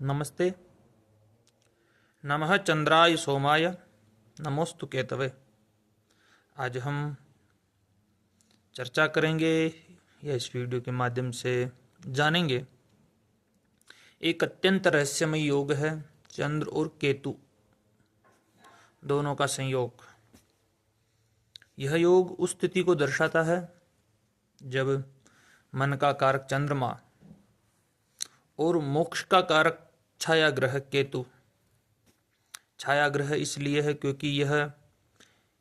नमस्ते। नमः चंद्राय सोमाय नमोस्तु केतवे। आज हम चर्चा करेंगे या इस वीडियो के माध्यम से जानेंगे एक अत्यंत रहस्यमय योग है चंद्र और केतु दोनों का संयोग। यह योग उस स्थिति को दर्शाता है जब मन का कारक चंद्रमा और मोक्ष का कारक छाया ग्रह केतु। छाया ग्रह इसलिए है क्योंकि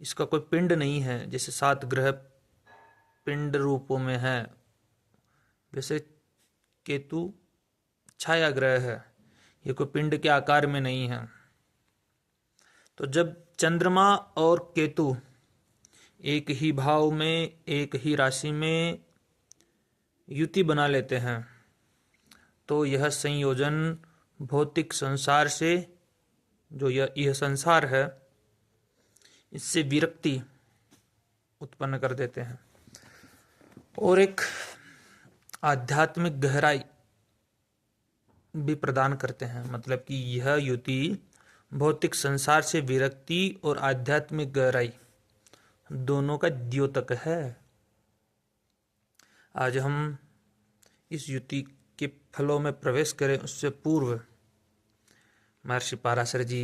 इसका कोई पिंड नहीं है। जैसे 7 ग्रह पिंड रूपों में है, वैसे केतु छाया ग्रह है, ये कोई पिंड के आकार में नहीं है। तो जब चंद्रमा और केतु एक ही भाव में, एक ही राशि में युति बना लेते हैं तो यह संयोजन भौतिक संसार से, जो यह संसार है, इससे विरक्ति उत्पन्न कर देते हैं और एक आध्यात्मिक गहराई भी प्रदान करते हैं। मतलब कि यह युति भौतिक संसार से विरक्ति और आध्यात्मिक गहराई दोनों का द्योतक है। आज हम इस युति के फलों में प्रवेश करें उससे पूर्व महर्षि पाराशर जी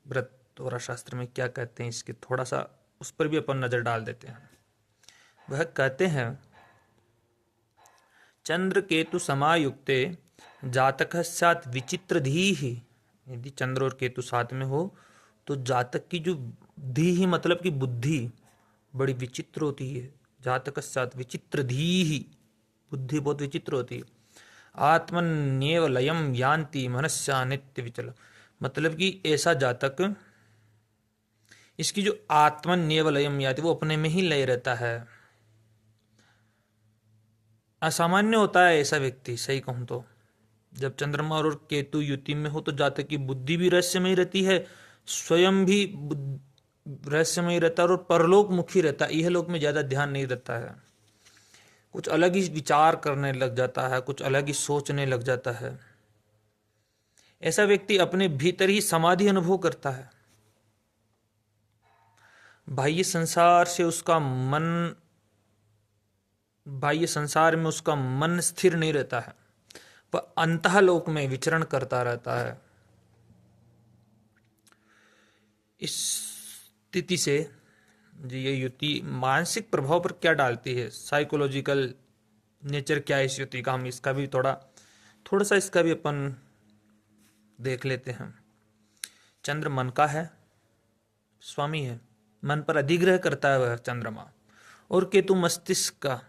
व्रत और शास्त्र में क्या कहते हैं, इसके थोड़ा सा उस पर भी अपन नजर डाल देते हैं। वह कहते हैं, चंद्र केतु समायुक्ते जातक स्यात् विचित्र धीः। यदि चंद्र और केतु साथ में हो तो जातक की जो धीः मतलब कि बुद्धि बड़ी विचित्र होती है। जातक स्यात् विचित्र धीः, बुद्धि बहुत विचित्र होती है। आत्मन्येव लयम यान्ति मनस्या नित्य विचल। मतलब कि ऐसा जातक, इसकी जो आत्मन्येव लयम याति, वो अपने में ही लय रहता है। असामान्य होता है ऐसा व्यक्ति। सही कहूं तो जब चंद्रमा और केतु युति में हो तो जातक की बुद्धि भी रहस्यमय रहती है, स्वयं भी रहस्यमय रहता है और परलोक मुखी रहता है। यह लोक में ज्यादा ध्यान नहीं रहता है, कुछ अलग ही विचार करने लग जाता है, कुछ अलग ही सोचने लग जाता है। ऐसा व्यक्ति अपने भीतर ही समाधि अनुभव करता है। बाह्य संसार से उसका मन, बाह्य संसार में उसका मन स्थिर नहीं रहता है, वह अंतःलोक में विचरण करता रहता है। इस स्थिति से ये युति मानसिक प्रभाव पर क्या डालती है, साइकोलॉजिकल नेचर क्या है इस युति का, हम इसका भी थोड़ा सा इसका भी अपन देख लेते हैं। चंद्र मन का है, स्वामी है, मन पर अधिग्रह करता है वह चंद्रमा, और केतु मस्तिष्क का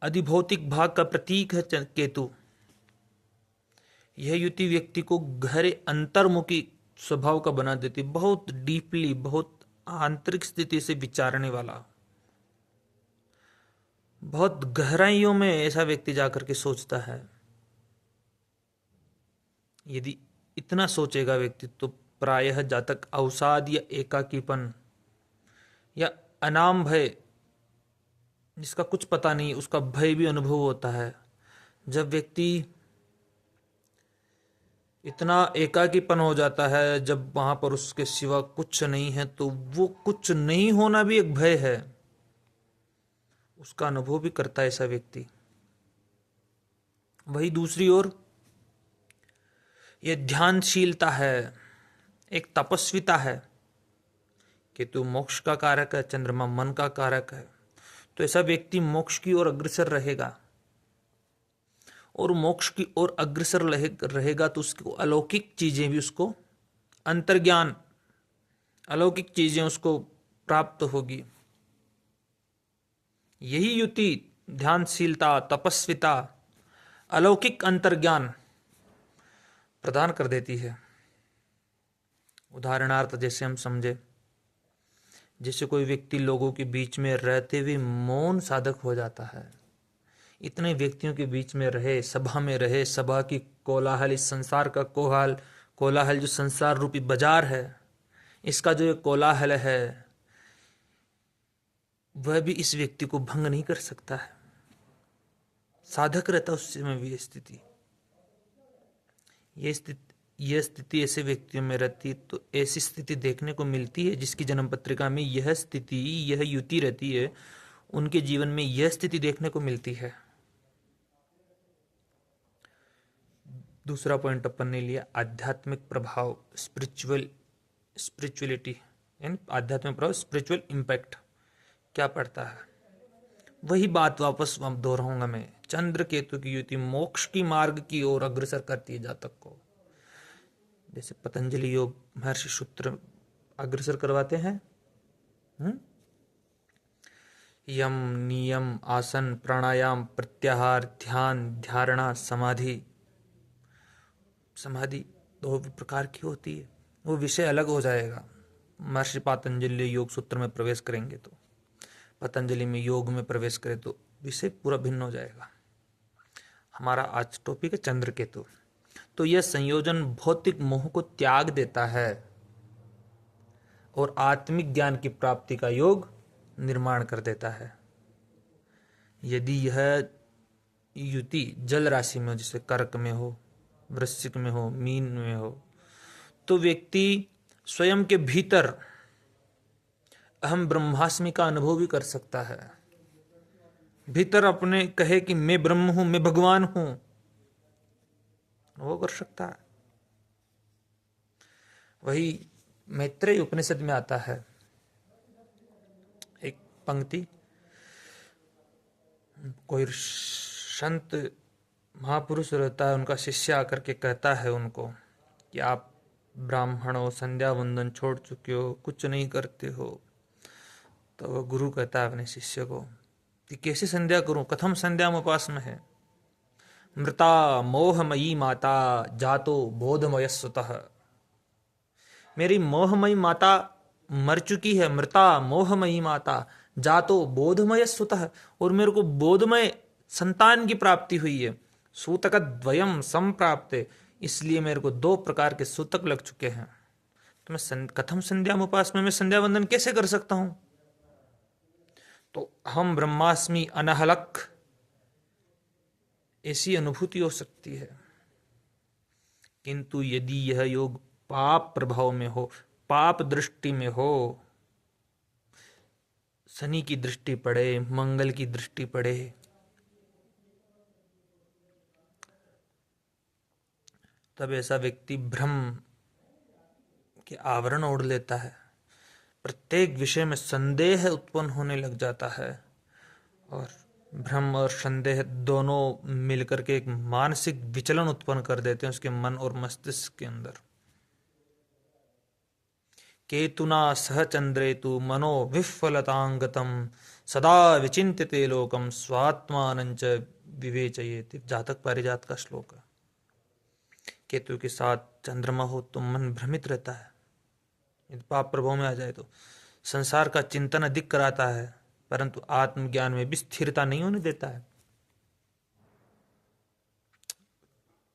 अधिभौतिक भाग का प्रतीक है केतु। यह युति व्यक्ति को गहरे अंतर्मुखी स्वभाव का बना देती, बहुत डीपली, बहुत आंतरिक स्थिति से विचारने वाला, बहुत गहराइयों में ऐसा व्यक्ति जाकर के सोचता है। यदि इतना सोचेगा व्यक्ति तो प्रायः जातक अवसाद या एकाकीपन या अनाम भय, जिसका कुछ पता नहीं, उसका भय भी अनुभव होता है। जब व्यक्ति इतना एकाकीपन हो जाता है, जब वहां पर उसके सिवा कुछ नहीं है, तो वो कुछ नहीं होना भी एक भय है, उसका अनुभव भी करता है ऐसा व्यक्ति। वही दूसरी ओर यह ध्यानशीलता है, एक तपस्विता है। केतु मोक्ष का कारक है, चंद्रमा मन का कारक है। तो ऐसा व्यक्ति मोक्ष की ओर अग्रसर रहेगा, और मोक्ष की ओर अग्रसर रहेगा तो उसको अलौकिक चीजें भी, उसको अंतर्ज्ञान, अलौकिक चीजें उसको प्राप्त होगी। यही युति ध्यानशीलता, तपस्विता, अलौकिक अंतर्ज्ञान प्रदान कर देती है। उदाहरणार्थ जैसे हम समझे, जैसे कोई व्यक्ति लोगों के बीच में रहते हुए मौन साधक हो जाता है। इतने व्यक्तियों के बीच में रहे, सभा में रहे, सभा की कोलाहल, इस संसार का कोलाहल जो संसार रूपी बाजार है, इसका जो ये कोलाहल है, वह भी इस व्यक्ति को भंग नहीं कर सकता है। साधक रहता उस समय भी स्थिति। यह स्थिति ऐसे व्यक्तियों में रहती, तो ऐसी स्थिति देखने को मिलती है जिसकी जन्म पत्रिका में यह युति रहती है, उनके जीवन में यह स्थिति देखने को मिलती है। दूसरा पॉइंट अपन ने लिया आध्यात्मिक प्रभाव, स्पिरिचुअलिटी, यानी आध्यात्मिक प्रभाव, स्पिरिचुअल इम्पैक्ट क्या पड़ता है। वही बात वापस दोहराऊंगा मैं, चंद्र केतु की युति मोक्ष की मार्ग की ओर अग्रसर करती है जातक को। जैसे पतंजलि योग महर्षि सूत्र अग्रसर करवाते हैं, यम, नियम, आसन, प्राणायाम, प्रत्याहार, ध्यान, धारणा, समाधि दो प्रकार की होती है। वो विषय अलग हो जाएगा महर्षि पतंजलि योग सूत्र में प्रवेश करेंगे तो, पतंजलि में योग में प्रवेश करें तो विषय पूरा भिन्न हो जाएगा। हमारा आज टॉपिक है चंद्र केतु। तो यह संयोजन भौतिक मोह को त्याग देता है और आत्मिक ज्ञान की प्राप्ति का योग निर्माण कर देता है। यदि यह युति जल राशि में हो, जैसे कर्क में हो, वृश्चिक में हो, मीन में हो, तो व्यक्ति स्वयं के भीतर अहम ब्रह्मास्मि का अनुभव भी कर सकता है। भीतर अपने कहे कि मैं ब्रह्म हूं, मैं भगवान हूं, वो कर सकता है। वही मैत्रेय उपनिषद में आता है एक पंक्ति, कोई संत महापुरुष रहता है, उनका शिष्य आकर के कहता है उनको कि आप ब्राह्मण हो, संध्या वंदन छोड़ चुके हो, कुछ नहीं करते हो। तो वह गुरु कहता है अपने शिष्य को कि कैसे संध्या करूं, कथम संध्या उपास में है। मृता मोहमयी माता जातो बोधमय सुतः, मेरी मोहमयी माता मर चुकी है, मृता मोहमयी माता जातो बोधमय सुतः, और मेरे को बोधमय संतान की प्राप्ति हुई है। सूतक द्वयम संप्राप्ते, इसलिए मेरे को 2 प्रकार के सूतक लग चुके हैं। तो मैं कथम संध्या उपास में मैं संध्या वंदन कैसे कर सकता हूं। तो हम ब्रह्मास्मि अनहलक, ऐसी अनुभूति हो सकती है। किंतु यदि यह योग पाप प्रभाव में हो, पाप दृष्टि में हो, शनि की दृष्टि पड़े, मंगल की दृष्टि पड़े, तब ऐसा व्यक्ति भ्रम के आवरण ओढ़ लेता है। प्रत्येक विषय में संदेह उत्पन्न होने लग जाता है, और भ्रम और संदेह दोनों मिलकर के एक मानसिक विचलन उत्पन्न कर देते हैं उसके मन और मस्तिष्क के अंदर। केतुना सह चंद्रेतु मनो विफलतांगतम सदा विचिंत्यते लोकम स्वात्मानंच विवेचयेति, जातक पारिजात का श्लोक है। केतु के साथ चंद्रमा हो तो मन भ्रमित रहता है, यदि पाप प्रभाव में आ जाए तो संसार का चिंतन अधिक कराता है, परंतु आत्मज्ञान में भी स्थिरता नहीं होने देता है।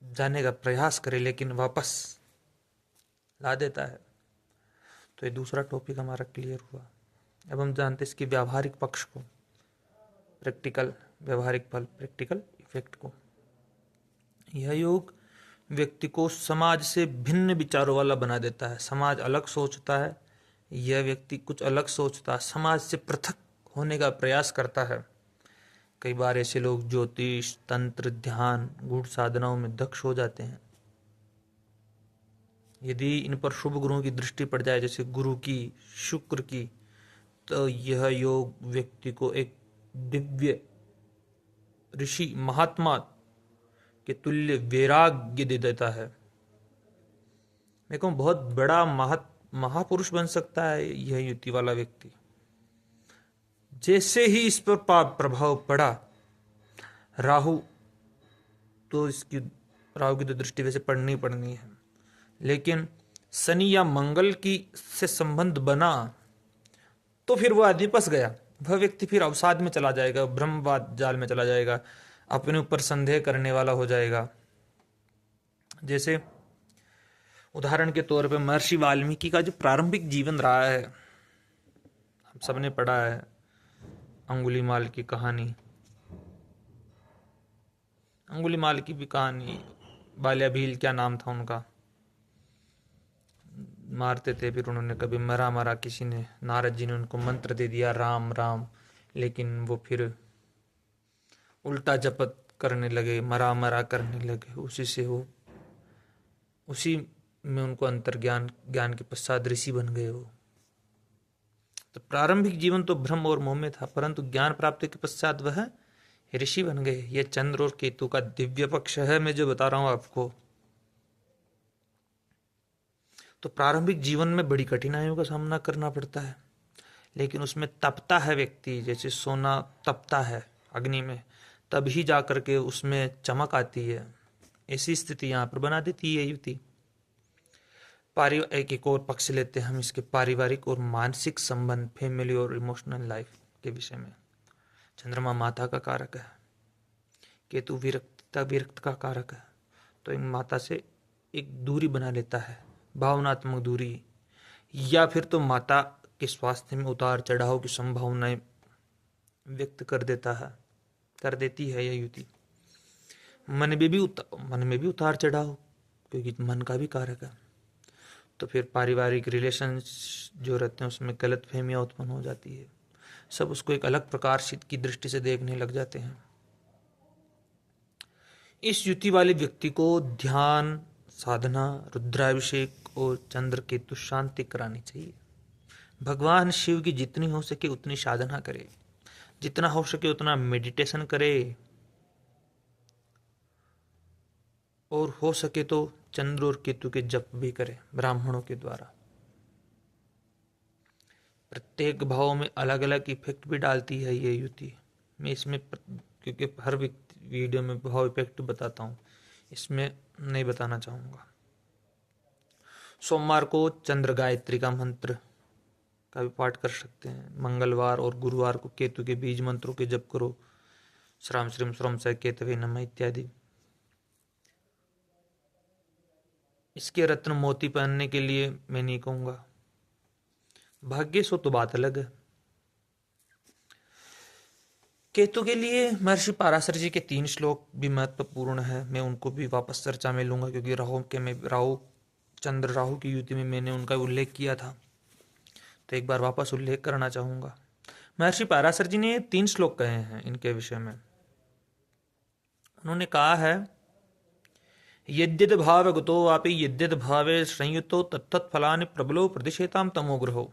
जाने का प्रयास करे लेकिन वापस ला देता है। तो ये दूसरा टॉपिक हमारा क्लियर हुआ। अब हम जानते हैं इसके व्यावहारिक पक्ष को, प्रैक्टिकल व्यावहारिक फल, प्रैक्टिकल इफेक्ट को। यह योग व्यक्ति को समाज से भिन्न विचारों वाला बना देता है। समाज अलग सोचता है, यह व्यक्ति कुछ अलग सोचता है, समाज से पृथक होने का प्रयास करता है। कई बार ऐसे लोग ज्योतिष, तंत्र, ध्यान, गूढ़ साधनाओं में दक्ष हो जाते हैं। यदि इन पर शुभ गुरुओं की दृष्टि पड़ जाए, जैसे गुरु की, शुक्र की, तो यह योग व्यक्ति को एक दिव्य ऋषि, महात्मा के तुल्य वैराग्य दे देता है। मैं कहूं बहुत बड़ा महापुरुष बन सकता है यह युति वाला व्यक्ति। जैसे ही इस पर पाप प्रभाव पड़ा, राहु तो राहु की तो दृष्टि वैसे पड़नी है, लेकिन शनि या मंगल की से संबंध बना तो फिर वो आदमी फंस गया। वह व्यक्ति फिर अवसाद में चला जाएगा, ब्रह्मवाद जाल में चला जाएगा, अपने ऊपर संदेह करने वाला हो जाएगा। जैसे उदाहरण के तौर पे महर्षि वाल्मीकि का जो प्रारंभिक जीवन रहा है, हम सबने पढ़ा है अंगुलीमाल की कहानी। अंगुलीमाल की भी कहानी बाल्या भील क्या नाम था उनका, मारते थे, फिर उन्होंने कभी मरा मरा, किसी ने, नारद जी ने उनको मंत्र दे दिया राम राम, लेकिन वो फिर उल्टा जपत करने लगे, मरा मरा करने लगे, उसी से वो, उसी में उनको अंतर्ज्ञान, ज्ञान के पश्चात ऋषि बन गए वो। तो प्रारंभिक जीवन तो भ्रम और मोह में था, परंतु ज्ञान प्राप्ति के पश्चात वह ऋषि बन गए। यह चंद्र और केतु का दिव्य पक्ष है, मैं जो बता रहा हूं आपको। तो प्रारंभिक जीवन में बड़ी कठिनाइयों का सामना करना पड़ता है, लेकिन उसमें तपता है व्यक्ति, जैसे सोना तपता है अग्नि में, तब ही जा करके उसमें चमक आती है। ऐसी स्थिति यहाँ पर बना देती है युति। एक और पक्ष लेते हैं हम इसके, पारिवारिक और मानसिक संबंध, फैमिली और इमोशनल लाइफ के विषय में। चंद्रमा माता का कारक है, केतु विरक्त का कारक है, तो इन माता से एक दूरी बना लेता है, भावनात्मक दूरी, या फिर तो माता के स्वास्थ्य में उतार चढ़ाव की संभावनाएं व्यक्त कर देती है यह युति। मन में भी उतार चढ़ाव, क्योंकि मन का भी कारक है। तो फिर पारिवारिक रिलेशंस जो रहते हैं उसमें गलतफहमियां उत्पन्न हो जाती है, सब उसको एक अलग प्रकार की दृष्टि से देखने लग जाते हैं। इस युति वाले व्यक्ति को ध्यान साधना, रुद्राभिषेक और चंद्र केतु शांति करानी चाहिए। भगवान शिव की जितनी हो सके उतनी साधना करे, जितना हो सके उतना मेडिटेशन करे, और हो सके तो चंद्र और केतु के जप भी करे ब्राह्मणों के द्वारा। प्रत्येक भाव में अलग अलग इफेक्ट भी डालती है ये युति। मैं इसमें क्योंकि हर वीडियो में भाव इफेक्ट बताता हूँ, इसमें नहीं बताना चाहूँगा। सोमवार को चंद्र गायत्री का मंत्र का भी पाठ कर सकते हैं। मंगलवार और गुरुवार को केतु के बीज मंत्रों के जप करो, श्राम श्रीम श्रम स केतवे नमः इत्यादि। इसके रत्न मोती पहनने के लिए मैं नहीं कहूँगा, भाग्य सो तो बात अलग है। केतु के लिए महर्षि पाराशर जी के 3 श्लोक भी महत्वपूर्ण है, मैं उनको भी वापस चर्चा में लूंगा, क्योंकि चंद्र राहु की युति में मैंने उनका उल्लेख किया था, तो एक बार वापस उल्लेख करना चाहूंगा। महर्षि पाराशर जी ने 3 श्लोक कहे हैं इनके विषय में। उन्होंने कहा है, यद्यद भाव गतो वापि यद्यद भावे संयुतो तत्तत् फलानि प्रबलो प्रदिशेताम तमोग्रहो।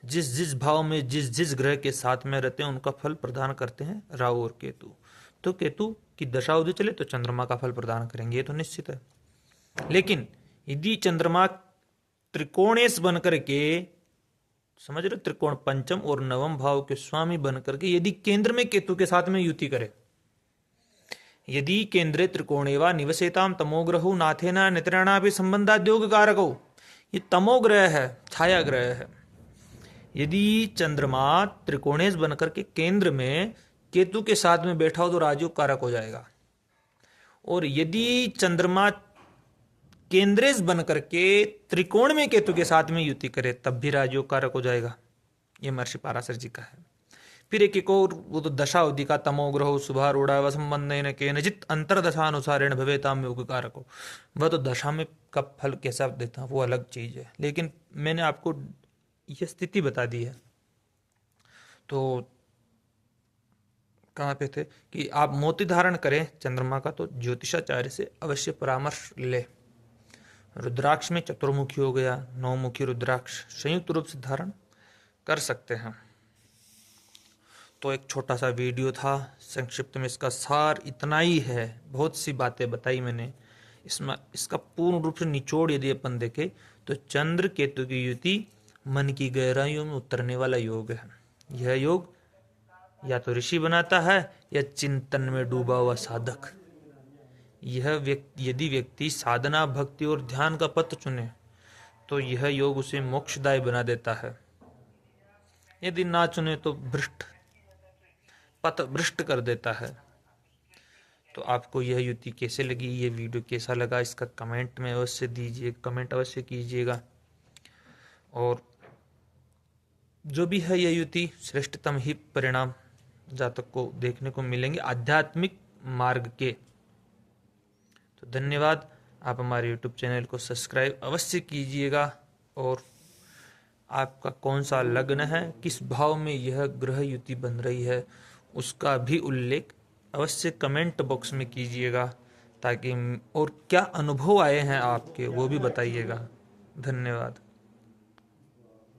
जिस जिस भाव में जिस जिस ग्रह के साथ में रहते हैं उनका फल प्रदान करते हैं राहु और केतु। तो केतु की दशा उधर चले तो चंद्रमा का फल प्रदान करेंगे, ये तो निश्चित है। लेकिन यदि चंद्रमा त्रिकोणेश बनकर के, समझ रहे, त्रिकोण पंचम और नवम भाव के स्वामी बनकर के यदि केंद्र में केतु के साथ में युति करे, यदि केंद्रे त्रिकोणेवा निवसेताम तमोग्रहो नाथेना नित्रणा भी संबंधाद्योग कारको, ये तमोग्रह है, छाया ग्रह है। यदि चंद्रमा त्रिकोणेश बनकर के केंद्र में केतु के साथ में बैठा हो तो राजयोग कारक हो जाएगा, और यदि चंद्रमा केंद्रेश बनकर के त्रिकोण में केतु के साथ में युति करे तब भी राजयोग कारक हो जाएगा। ये महर्षि पाराशर जी का है। फिर एक और वो तो दशा अवधि का, तमोग्रहो शुभारूढ़ा व संबंधेन केनचित् अंतर्दशानुसारेण भवेताम योग कारको, वह तो दशा में कब फल कैसा देता वो अलग चीज है, लेकिन मैंने आपको यह स्थिति बता दी है। तो कहाँ पे थे कि आप मोती धारण करें चंद्रमा का तो ज्योतिषाचार्य से अवश्य परामर्श ले। रुद्राक्ष में चतुर्मुखी हो गया, 9मुखी रुद्राक्ष संयुक्त रूप से धारण कर सकते हैं। तो एक छोटा सा वीडियो था, संक्षिप्त में इसका सार इतना ही है, बहुत सी बातें बताई मैंने इसमें। इसका पूर्ण रूप से निचोड़ यदि अपन देखें तो चंद्र केतु की युति मन की गहराइयों में उतरने वाला योग है। यह योग या तो ऋषि बनाता है या चिंतन में डूबा हुआ साधक। यह यदि व्यक्ति साधना, भक्ति और ध्यान का पथ चुने तो यह योग उसे मोक्षदायी बना देता है। यदि ना चुने तो पथ भ्रष्ट कर देता है। तो आपको यह युति कैसे लगी, ये वीडियो कैसा लगा, इसका कमेंट में अवश्य दीजिए, कमेंट अवश्य कीजिएगा। और जो भी है यह युति, श्रेष्ठतम ही परिणाम जातक को देखने को मिलेंगे आध्यात्मिक मार्ग के। तो धन्यवाद। आप हमारे यूट्यूब चैनल को सब्सक्राइब अवश्य कीजिएगा, और आपका कौन सा लग्न है, किस भाव में यह ग्रह युति बन रही है, उसका भी उल्लेख अवश्य कमेंट बॉक्स में कीजिएगा, ताकि और क्या अनुभव आए हैं आपके वो भी बताइएगा। धन्यवाद।